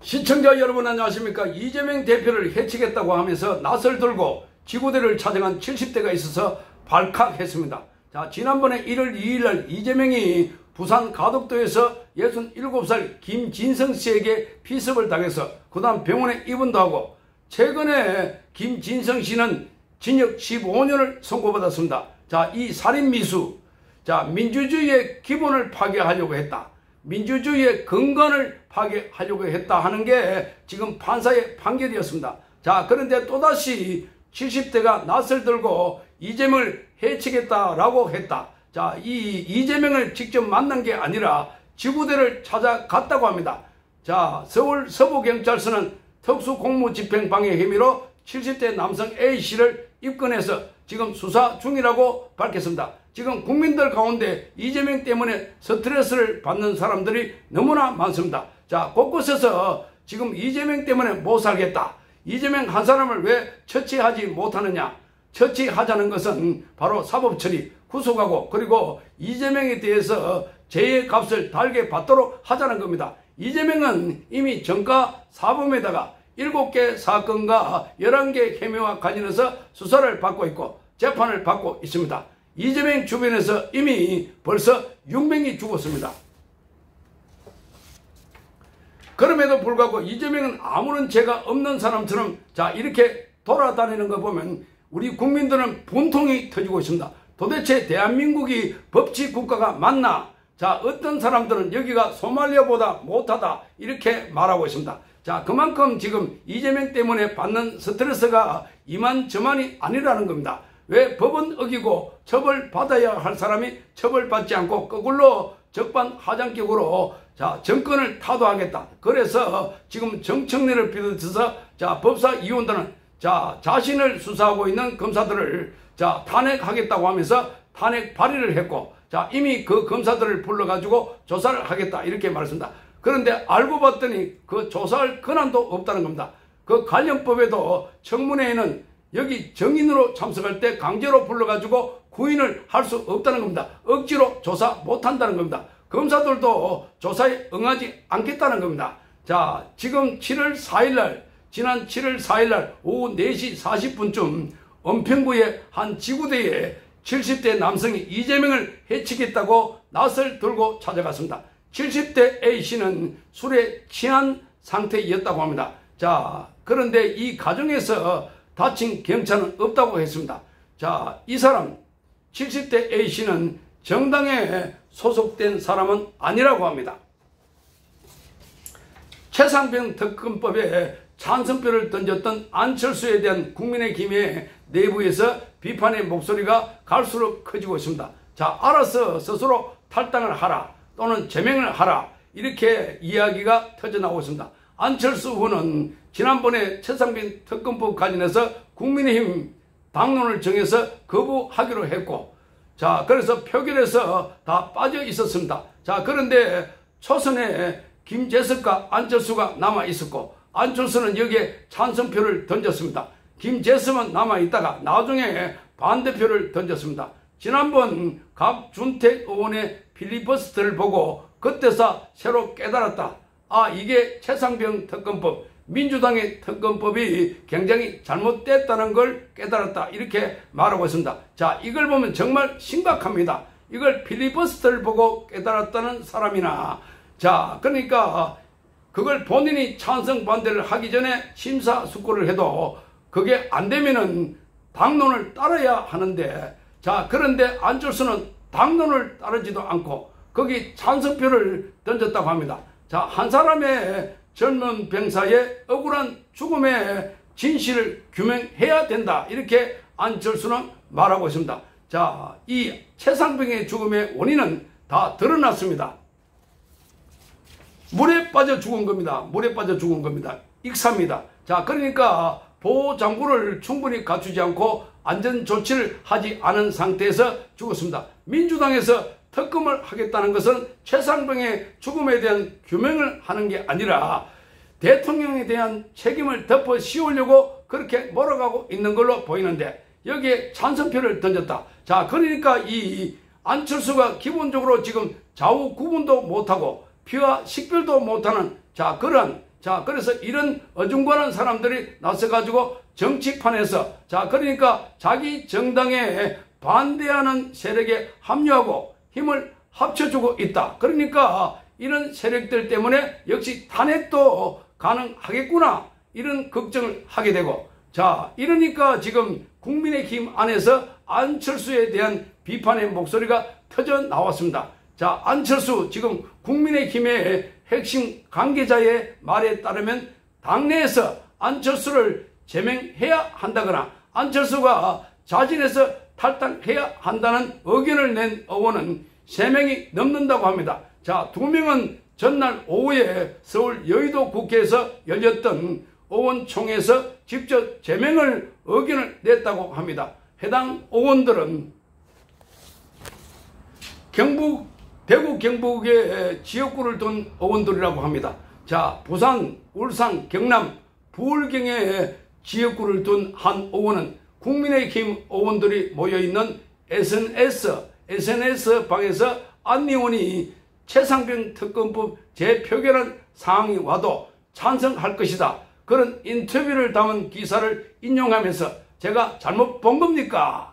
시청자 여러분 안녕하십니까. 이재명 대표를 해치겠다고 하면서 낯을 들고 지구대를 찾아간 70대가 있어서 발칵했습니다. 자, 지난번에 1월 2일날 이재명이 부산 가덕도에서 67살 김진성 씨에게 피습을 당해서 그 다음 병원에 입원도 하고, 최근에 김진성 씨는 징역 15년을 선고받았습니다. 자, 이 살인미수, 자, 민주주의의 기본을 파괴하려고 했다, 민주주의의 근간을 파괴하려고 했다 하는 게 지금 판사의 판결이었습니다. 자, 그런데 또다시 70대가 낯을 들고 이재명을 해치겠다라고 했다. 자, 이 이재명을 직접 만난 게 아니라 지구대를 찾아갔다고 합니다. 자, 서울 서부경찰서는 특수공무집행방해 혐의로 70대 남성 A씨를 입건해서 지금 수사 중이라고 밝혔습니다. 지금 국민들 가운데 이재명 때문에 스트레스를 받는 사람들이 너무나 많습니다. 자, 곳곳에서 지금 이재명 때문에 못 살겠다, 이재명 한 사람을 왜 처치하지 못하느냐, 처치하자는 것은 바로 사법처리, 구속하고 그리고 이재명에 대해서 죄의 값을 달게 받도록 하자는 겁니다. 이재명은 이미 정가 사범에다가 7개 사건과 11개 혐의와 관련해서 수사를 받고 있고 재판을 받고 있습니다. 이재명 주변에서 이미 벌써 6명이 죽었습니다. 그럼에도 불구하고 이재명은 아무런 죄가 없는 사람처럼 자, 이렇게 돌아다니는 거 보면 우리 국민들은 분통이 터지고 있습니다. 도대체 대한민국이 법치 국가가 맞나? 자, 어떤 사람들은 여기가 소말리아보다 못하다 이렇게 말하고 있습니다. 자, 그만큼 지금 이재명 때문에 받는 스트레스가 이만저만이 아니라는 겁니다. 왜 법은 어기고 처벌받아야 할 사람이 처벌받지 않고 거꾸로 적반하장격으로 자, 정권을 타도하겠다. 그래서 지금 정청래를 비롯해서 자, 법사위원단은 자, 자신을 수사하고 있는 검사들을 자, 탄핵하겠다고 하면서 탄핵 발의를 했고, 자, 이미 그 검사들을 불러가지고 조사를 하겠다 이렇게 말했습니다. 그런데 알고 봤더니 그 조사할 권한도 없다는 겁니다. 그 관련법에도 청문회에는 여기 정인으로 참석할 때 강제로 불러가지고 구인을 할 수 없다는 겁니다. 억지로 조사 못한다는 겁니다. 검사들도 조사에 응하지 않겠다는 겁니다. 자, 지금 7월 4일날, 지난 7월 4일날 오후 4시 40분쯤 은평구의 한 지구대에 70대 남성이 이재명을 해치겠다고 낯을 들고 찾아갔습니다. 70대 A씨는 술에 취한 상태였다고 합니다. 자, 그런데 이 과정에서 다친 경찰은 없다고 했습니다. 자, 이 사람 70대 A씨는 정당에 소속된 사람은 아니라고 합니다. 최상병 특검법에 찬성표를 던졌던 안철수에 대한 국민의힘의 내부에서 비판의 목소리가 갈수록 커지고 있습니다. 자, 알아서 스스로 탈당을 하라 또는 제명을 하라 이렇게 이야기가 터져나오고 있습니다. 안철수 후보는 지난번에 최상병 특검법 관련해서 국민의힘 당론을 정해서 거부하기로 했고, 자, 그래서 표결에서 다 빠져 있었습니다. 자, 그런데 초선에 김재석과 안철수가 남아 있었고 안철수는 여기에 찬성표를 던졌습니다. 김재석은 남아 있다가 나중에 반대표를 던졌습니다. 지난번 박준택 의원의 필리버스터를 보고 그때서 새로 깨달았다. 아, 이게 최상병 특검법, 민주당의 특검법이 굉장히 잘못됐다는 걸 깨달았다 이렇게 말하고 있습니다. 자, 이걸 보면 정말 심각합니다. 이걸 필리버스터를 보고 깨달았다는 사람이나, 자, 그러니까 그걸 본인이 찬성 반대를 하기 전에 심사숙고를 해도 그게 안 되면은 당론을 따라야 하는데, 자, 그런데 안철수는 당론을 따르지도 않고 거기 찬성표를 던졌다고 합니다. 자, 한 사람의 젊은 병사의 억울한 죽음의 진실을 규명해야 된다 이렇게 안철수는 말하고 있습니다. 자, 이 최상병의 죽음의 원인은 다 드러났습니다. 물에 빠져 죽은 겁니다. 물에 빠져 죽은 겁니다. 익사입니다. 자, 그러니까 보호장구를 충분히 갖추지 않고 안전조치를 하지 않은 상태에서 죽었습니다. 민주당에서 특검을 하겠다는 것은 최상병의 죽음에 대한 규명을 하는 게 아니라 대통령에 대한 책임을 덮어 씌우려고 그렇게 몰아가고 있는 걸로 보이는데 여기에 찬성표를 던졌다. 자, 그러니까 이 안철수가 기본적으로 지금 좌우 구분도 못하고 피와 식별도 못하는 자, 그런 자, 그래서 이런 어중간한 사람들이 나서가지고 정치판에서, 자, 그러니까 자기 정당에 반대하는 세력에 합류하고 힘을 합쳐주고 있다. 그러니까 이런 세력들 때문에 역시 탄핵도 가능하겠구나, 이런 걱정을 하게 되고, 자, 이러니까 지금 국민의힘 안에서 안철수에 대한 비판의 목소리가 터져 나왔습니다. 자, 안철수 지금 국민의힘의 핵심 관계자의 말에 따르면 당내에서 안철수를 제명해야 한다거나 안철수가 자진해서 탈당해야 한다는 의견을 낸 의원은 3명이 넘는다고 합니다. 자, 2명은 전날 오후에 서울 여의도 국회에서 열렸던 의원총회에서 직접 제명을 의견을 냈다고 합니다. 해당 의원들은 대구 경북의 지역구를 둔 의원들이라고 합니다. 자, 부산, 울산, 경남, 부울경의 지역구를 둔 한 의원은 국민의힘 의원들이 모여있는 SNS 방에서 안 의원이 최상병 특검법 재표결한 상황이 와도 찬성할 것이다, 그런 인터뷰를 담은 기사를 인용하면서 제가 잘못 본 겁니까?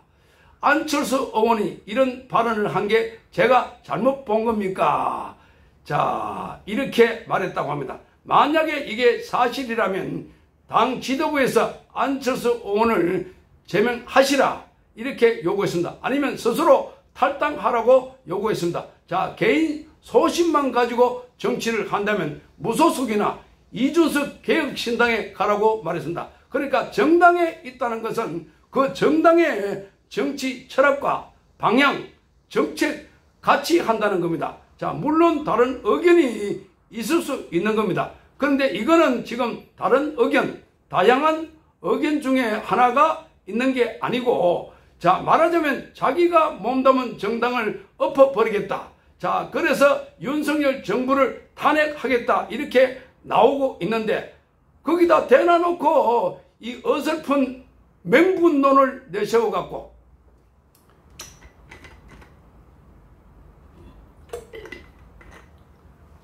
안철수 의원이 이런 발언을 한 게 제가 잘못 본 겁니까? 자, 이렇게 말했다고 합니다. 만약에 이게 사실이라면 당 지도부에서 안철수 의원을 제명하시라, 이렇게 요구했습니다. 아니면 스스로 탈당하라고 요구했습니다. 자, 개인 소신만 가지고 정치를 한다면 무소속이나 이준석 개혁신당에 가라고 말했습니다. 그러니까 정당에 있다는 것은 그 정당의 정치 철학과 방향, 정책 같이 한다는 겁니다. 자, 물론 다른 의견이 있을 수 있는 겁니다. 그런데 이거는 지금 다른 의견, 다양한 의견 중에 하나가 있는 게 아니고, 자, 말하자면 자기가 몸담은 정당을 엎어버리겠다. 자, 그래서 윤석열 정부를 탄핵하겠다, 이렇게 나오고 있는데, 거기다 대놔놓고 이 어설픈 맹분론을 내세워갖고,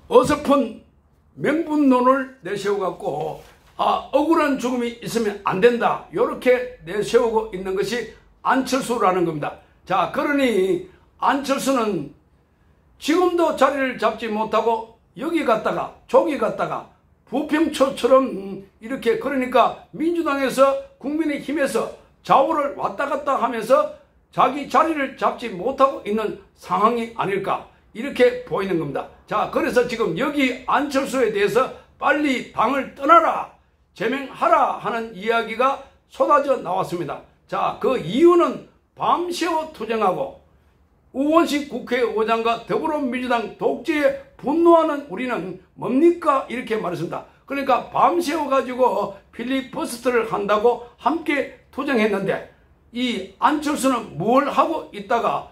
어설픈 명분론을 내세워갖고, 억울한 죽음이 있으면 안 된다, 이렇게 내세우고 있는 것이 안철수라는 겁니다. 자, 그러니 안철수는 지금도 자리를 잡지 못하고 여기 갔다가 저기 갔다가 부평초처럼 이렇게, 그러니까 민주당에서 국민의힘에서 좌우를 왔다 갔다 하면서 자기 자리를 잡지 못하고 있는 상황이 아닐까, 이렇게 보이는 겁니다. 자, 그래서 지금 여기 안철수에 대해서 빨리 당을 떠나라, 제명하라 하는 이야기가 쏟아져 나왔습니다. 자, 그 이유는 밤새워 투쟁하고 우원식 국회의장과 더불어민주당 독재에 분노하는 우리는 뭡니까, 이렇게 말했습니다. 그러니까 밤새워 가지고 필리버스터를 한다고 함께 투쟁했는데 이 안철수는 뭘 하고 있다가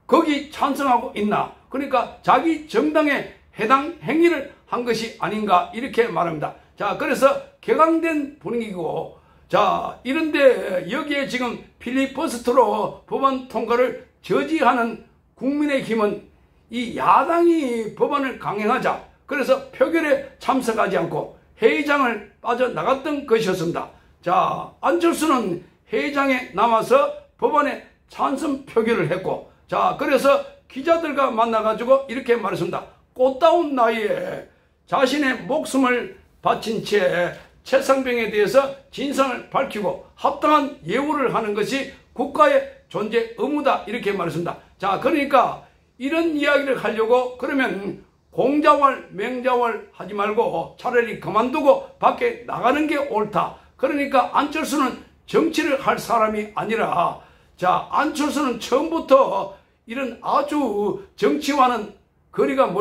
거기 찬성하고 있나, 그러니까 자기 정당에 해당 행위를 한 것이 아닌가, 이렇게 말합니다. 자, 그래서 격앙된 분위기고, 자, 이런데 여기에 지금 필리버스터로 법안 통과를 저지하는 국민의힘은 이 야당이 법안을 강행하자, 그래서 표결에 참석하지 않고 회의장을 빠져나갔던 것이었습니다. 자, 안철수는 회의장에 남아서 법안에 찬성 표결을 했고, 자, 그래서 기자들과 만나가지고 이렇게 말했습니다. 꽃다운 나이에 자신의 목숨을 바친 채 최상병에 대해서 진상을 밝히고 합당한 예우를 하는 것이 국가의 존재 의무다, 이렇게 말했습니다. 자, 그러니까 이런 이야기를 하려고 그러면 공자왈 맹자왈 하지 말고 차라리 그만두고 밖에 나가는 게 옳다. 그러니까 안철수는 정치를 할 사람이 아니라, 자, 안철수는 처음부터 이런 아주 정치와는 거리가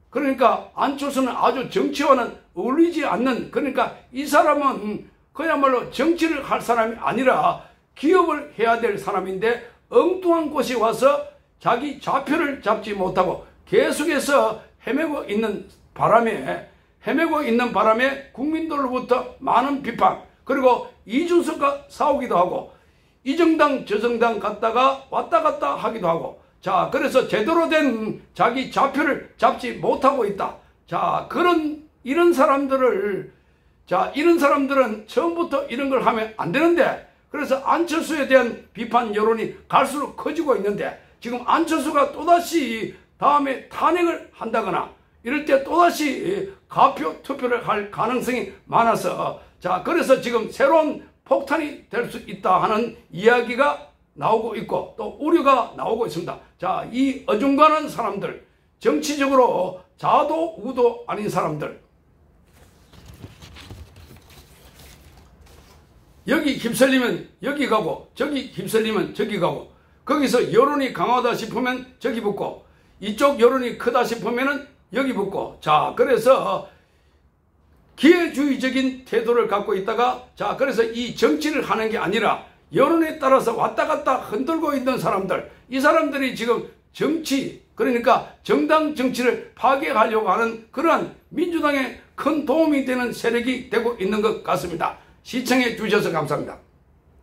그러니까 안철수는 아주 정치와는 어울리지 않는, 그러니까 이 사람은 그야말로 정치를 할 사람이 아니라 기업을 해야 될 사람인데 엉뚱한 곳에 와서 자기 좌표를 잡지 못하고 계속해서 헤매고 있는 바람에 국민들로부터 많은 비판, 그리고 이준석과 싸우기도 하고 이 정당 저 정당 갔다가 왔다 갔다 하기도 하고, 자, 그래서 제대로 된 자기 좌표를 잡지 못하고 있다. 자, 그런 이런 사람들을 이런 사람들은 처음부터 이런 걸 하면 안 되는데, 그래서 안철수에 대한 비판 여론이 갈수록 커지고 있는데, 지금 안철수가 또다시 다음에 탄핵을 한다거나 이럴 때 또다시 가표 투표를 할 가능성이 많아서, 그래서 지금 새로운 폭탄이 될 수 있다 하는 이야기가 나오고 있고 또 우려가 나오고 있습니다. 이 어중간한 사람들, 정치적으로 자도 우도 아닌 사람들, 여기 휩쓸리면 여기 가고 저기 휩쓸리면 저기 가고, 거기서 여론이 강하다 싶으면 저기 붙고 이쪽 여론이 크다 싶으면 여기 붙고, 그래서 기회주의적인 태도를 갖고 있다가, 그래서 이 정치를 하는 게 아니라 여론에 따라서 왔다 갔다 흔들고 있는 사람들, 이 사람들이 지금 정치, 그러니까 정당 정치를 파괴하려고 하는 그러한 민주당에 큰 도움이 되는 세력이 되고 있는 것 같습니다. 시청해 주셔서 감사합니다.